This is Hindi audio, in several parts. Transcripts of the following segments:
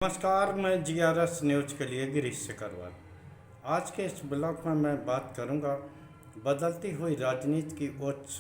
नमस्कार, मैं जीआरएस न्यूज़ के लिए गिरीश शेखरवाल। आज के इस ब्लॉग में मैं बात करूंगा बदलती हुई राजनीति की उच्च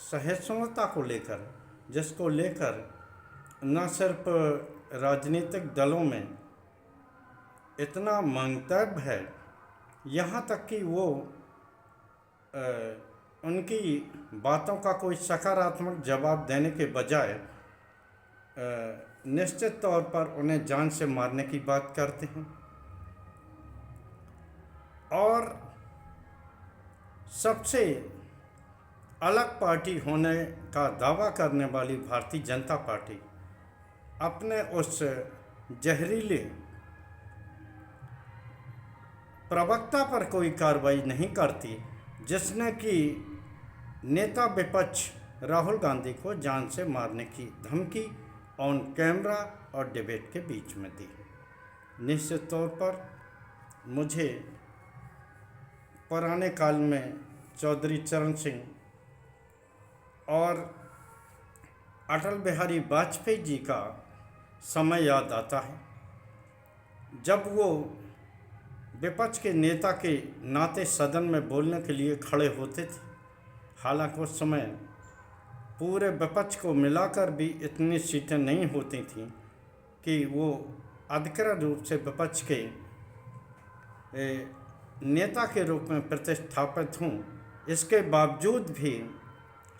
सहिष्णुता को लेकर, जिसको लेकर न सिर्फ राजनीतिक दलों में इतना मंतव्य है, यहाँ तक कि वो अ, उनकी बातों का कोई सकारात्मक जवाब देने के बजाय निश्चित तौर पर उन्हें जान से मारने की बात करते हैं। और सबसे अलग पार्टी होने का दावा करने वाली भारतीय जनता पार्टी अपने उस जहरीले प्रवक्ता पर कोई कार्रवाई नहीं करती जिसने कि नेता विपक्ष राहुल गांधी को जान से मारने की धमकी ऑन कैमरा और डिबेट के बीच में दी। निश्चित तौर पर मुझे पुराने काल में चौधरी चरण सिंह और अटल बिहारी वाजपेयी जी का समय याद आता है, जब वो विपक्ष के नेता के नाते सदन में बोलने के लिए खड़े होते थे। हालांकि उस समय पूरे विपक्ष को मिलाकर भी इतनी सीटें नहीं होती थीं कि वो अधिकृत रूप से विपक्ष के नेता के रूप में प्रतिस्थापित हों। इसके बावजूद भी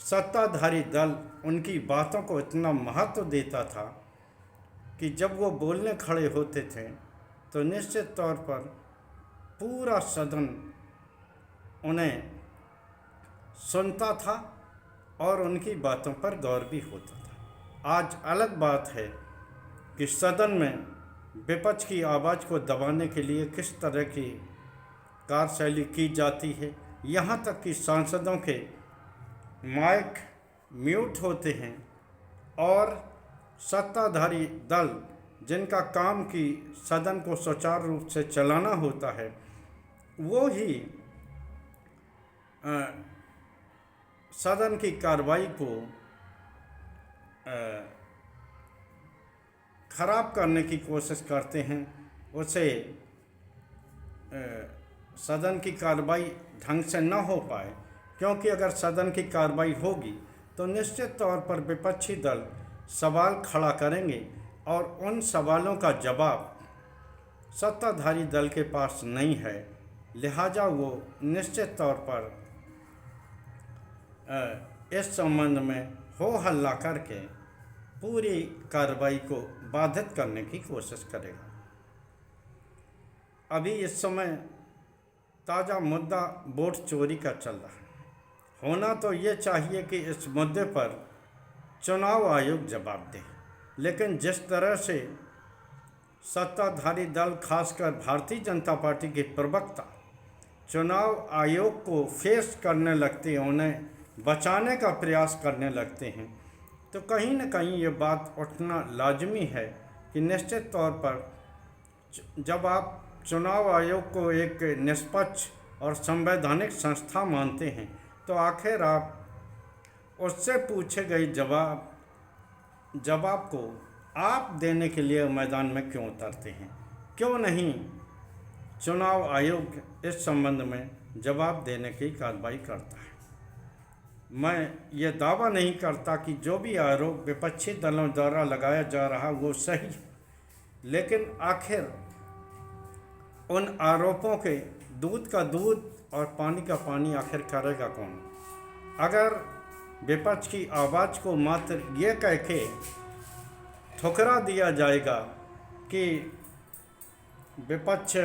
सत्ताधारी दल उनकी बातों को इतना महत्व देता था कि जब वो बोलने खड़े होते थे तो निश्चित तौर पर पूरा सदन उन्हें सुनता था और उनकी बातों पर गौर भी होता था। आज अलग बात है कि सदन में विपक्ष की आवाज़ को दबाने के लिए किस तरह की कार्यशैली की जाती है। यहाँ तक कि सांसदों के माइक म्यूट होते हैं और सत्ताधारी दल जिनका काम की सदन को सुचारू रूप से चलाना होता है, वो ही सदन की कार्रवाई को खराब करने की कोशिश करते हैं। उसे सदन की कार्रवाई ढंग से न हो पाए, क्योंकि अगर सदन की कार्रवाई होगी तो निश्चित तौर पर विपक्षी दल सवाल खड़ा करेंगे और उन सवालों का जवाब सत्ताधारी दल के पास नहीं है। लिहाजा वो निश्चित तौर पर इस संबंध में हो हल्ला करके पूरी कार्रवाई को बाधित करने की कोशिश करेगा। अभी इस समय ताज़ा मुद्दा वोट चोरी का चल रहा है। होना तो ये चाहिए कि इस मुद्दे पर चुनाव आयोग जवाब दे, लेकिन जिस तरह से सत्ताधारी दल, खासकर भारतीय जनता पार्टी के प्रवक्ता चुनाव आयोग को फेस करने लगते हैं, उन्हें बचाने का प्रयास करने लगते हैं, तो कहीं न कहीं ये बात उठना लाजमी है कि निश्चित तौर पर जब आप चुनाव आयोग को एक निष्पक्ष और संवैधानिक संस्था मानते हैं तो आखिर आप उससे पूछे गए जवाब को आप देने के लिए मैदान में क्यों उतरते हैं? क्यों नहीं चुनाव आयोग इस संबंध में जवाब देने की कार्रवाई करता है? मैं ये दावा नहीं करता कि जो भी आरोप विपक्षी दलों द्वारा लगाया जा रहा वो सही है, लेकिन आखिर उन आरोपों के दूध का दूध और पानी का पानी आखिर करेगा कौन? अगर विपक्ष की आवाज़ को मात्र ये कह के ठुकरा दिया जाएगा कि विपक्ष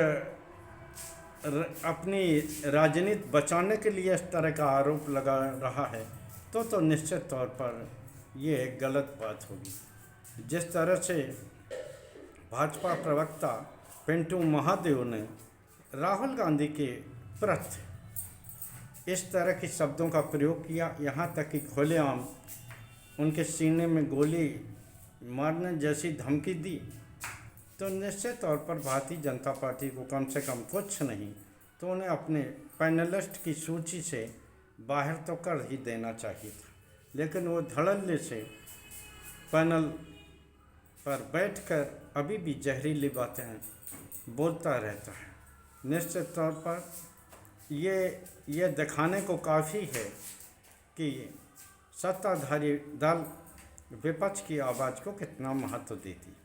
अपनी राजनीति बचाने के लिए इस तरह का आरोप लगा रहा है तो निश्चित तौर पर ये एक गलत बात होगी। जिस तरह से भाजपा प्रवक्ता पिंटू महादेव ने राहुल गांधी के प्रति इस तरह के शब्दों का प्रयोग किया, यहाँ तक कि खुलेआम उनके सीने में गोली मारने जैसी धमकी दी, तो निश्चित तौर पर भारतीय जनता पार्टी को कम से कम कुछ नहीं तो उन्हें अपने पैनलिस्ट की सूची से बाहर तो कर ही देना चाहिए था। लेकिन वो धड़ल्ले से पैनल पर बैठकर अभी भी जहरीली बातें बोलता रहता है। निश्चित तौर पर ये दिखाने को काफ़ी है कि सत्ताधारी दल विपक्ष की आवाज़ को कितना महत्व देती।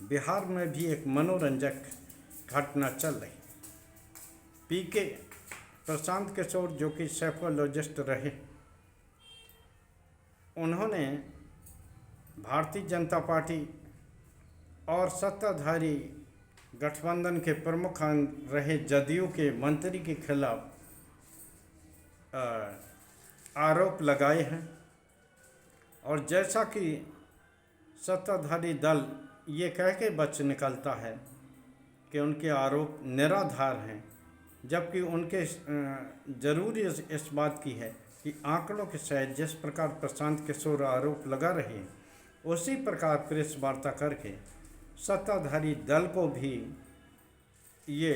बिहार में भी एक मनोरंजक घटना चल रही। पीके प्रशांत किशोर जो कि साइकोलॉजिस्ट रहे, उन्होंने भारतीय जनता पार्टी और सत्ताधारी गठबंधन के प्रमुख रहे जदयू के मंत्री के खिलाफ आरोप लगाए हैं। और जैसा कि सत्ताधारी दल ये कह के बच निकलता है कि उनके आरोप निराधार हैं, जबकि उनके ज़रूरी इस बात की है कि आंकड़ों के सहित जिस प्रकार प्रशांत किशोर आरोप लगा रहे हैं, उसी प्रकार प्रेस वार्ता करके सत्ताधारी दल को भी ये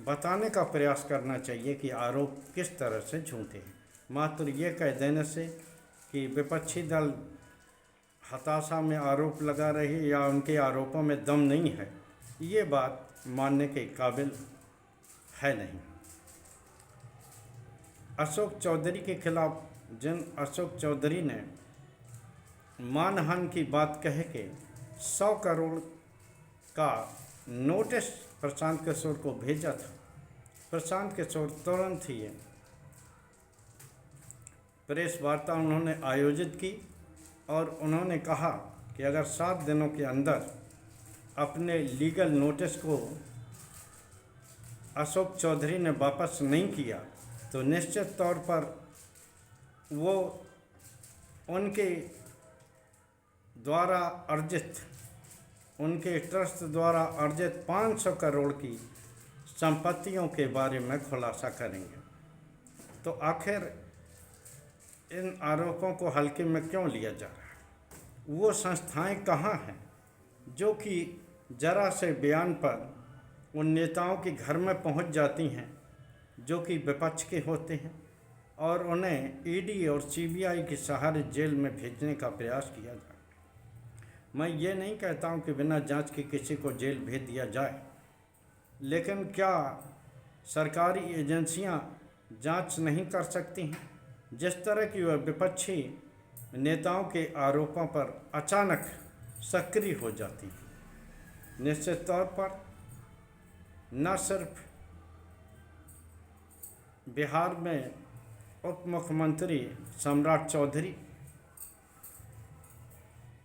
बताने का प्रयास करना चाहिए कि आरोप किस तरह से झूठे हैं। मात्र ये कह देने से कि विपक्षी दल हताशा में आरोप लगा रही है या उनके आरोपों में दम नहीं है, ये बात मानने के काबिल है नहीं। अशोक चौधरी के खिलाफ जिन अशोक चौधरी ने मानहानि की बात कह के 100 करोड़ का नोटिस प्रशांत किशोर को भेजा था, प्रशांत किशोर तुरंत ही प्रेस वार्ता उन्होंने आयोजित की और उन्होंने कहा कि अगर 7 दिनों के अंदर अपने लीगल नोटिस को अशोक चौधरी ने वापस नहीं किया तो निश्चित तौर पर वो उनके द्वारा अर्जित, उनके ट्रस्ट द्वारा अर्जित 500 करोड़ की संपत्तियों के बारे में खुलासा करेंगे। तो आखिर इन आरोपों को हल्के में क्यों लिया जा रहा है? वो संस्थाएं कहाँ हैं जो कि जरा से बयान पर उन नेताओं के घर में पहुंच जाती हैं जो कि विपक्ष के होते हैं और उन्हें ईडी और सीबीआई के सहारे जेल में भेजने का प्रयास किया जाए? मैं ये नहीं कहता हूं कि बिना जांच के किसी को जेल भेज दिया जाए, लेकिन क्या सरकारी एजेंसियां जांच नहीं कर सकती हैं? जिस तरह की वह विपक्षी नेताओं के आरोपों पर अचानक सक्रिय हो जाती हैं। निश्चित तौर पर न सिर्फ बिहार में उप मुख्यमंत्री सम्राट चौधरी,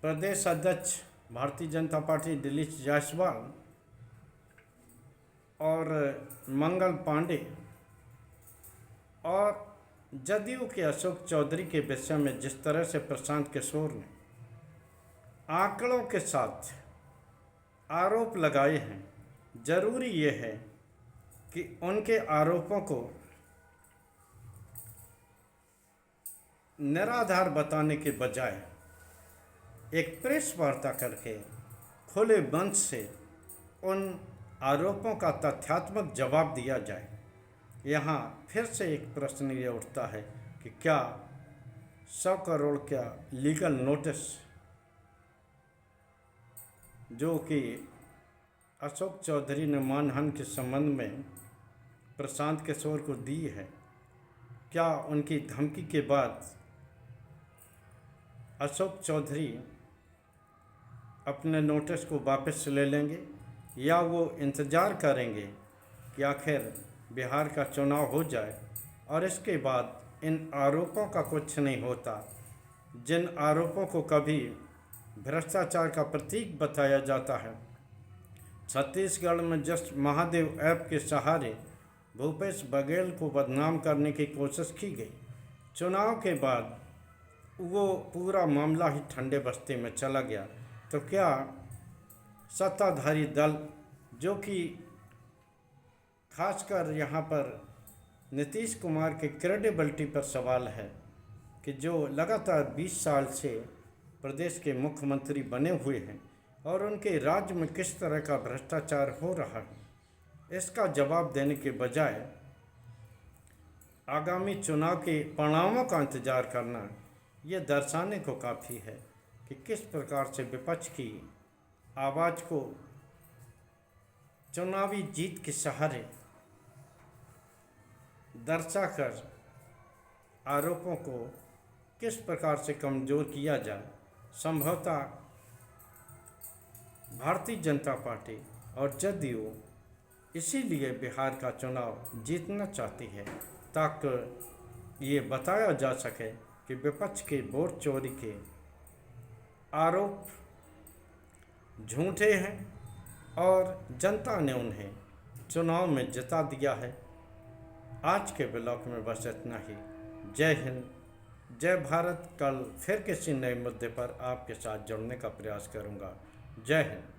प्रदेश अध्यक्ष भारतीय जनता पार्टी दिलीप जायसवाल और मंगल पांडे और जदयू के अशोक चौधरी के विषय में जिस तरह से प्रशांत किशोर ने आंकड़ों के साथ आरोप लगाए हैं, जरूरी ये है कि उनके आरोपों को निराधार बताने के बजाय एक प्रेस वार्ता करके खुले मंच से उन आरोपों का तथ्यात्मक जवाब दिया जाए। यहाँ फिर से एक प्रश्न ये उठता है कि क्या 100 करोड़ का लीगल नोटिस जो कि अशोक चौधरी ने मानहानि के संबंध में प्रशांत किशोर को दी है, क्या उनकी धमकी के बाद अशोक चौधरी अपने नोटिस को वापस ले लेंगे या वो इंतज़ार करेंगे कि आखिर बिहार का चुनाव हो जाए और इसके बाद इन आरोपों का कुछ नहीं होता, जिन आरोपों को कभी भ्रष्टाचार का प्रतीक बताया जाता है। छत्तीसगढ़ में जस्ट महादेव ऐप के सहारे भूपेश बघेल को बदनाम करने की कोशिश की गई। चुनाव के बाद वो पूरा मामला ही ठंडे बस्ते में चला गया। तो क्या सत्ताधारी दल, जो कि खासकर यहाँ पर नीतीश कुमार के क्रेडिबिलिटी पर सवाल है कि जो लगातार 20 साल से प्रदेश के मुख्यमंत्री बने हुए हैं और उनके राज्य में किस तरह का भ्रष्टाचार हो रहा है, इसका जवाब देने के बजाय आगामी चुनाव के परिणामों का इंतजार करना, ये दर्शाने को काफ़ी है कि किस प्रकार से विपक्ष की आवाज़ को चुनावी जीत के सहारे दर्शाकर आरोपों को किस प्रकार से कमज़ोर किया जाए। संभवतः भारतीय जनता पार्टी और जदयू इसीलिए बिहार का चुनाव जीतना चाहती है, ताकि ये बताया जा सके कि विपक्ष के वोट चोरी के आरोप झूठे हैं और जनता ने उन्हें चुनाव में जिता दिया है। आज के ब्लॉग में बस इतना ही। जय हिंद, जय भारत। कल फिर किसी नए मुद्दे पर आपके साथ जुड़ने का प्रयास करूंगा। जय हिंद।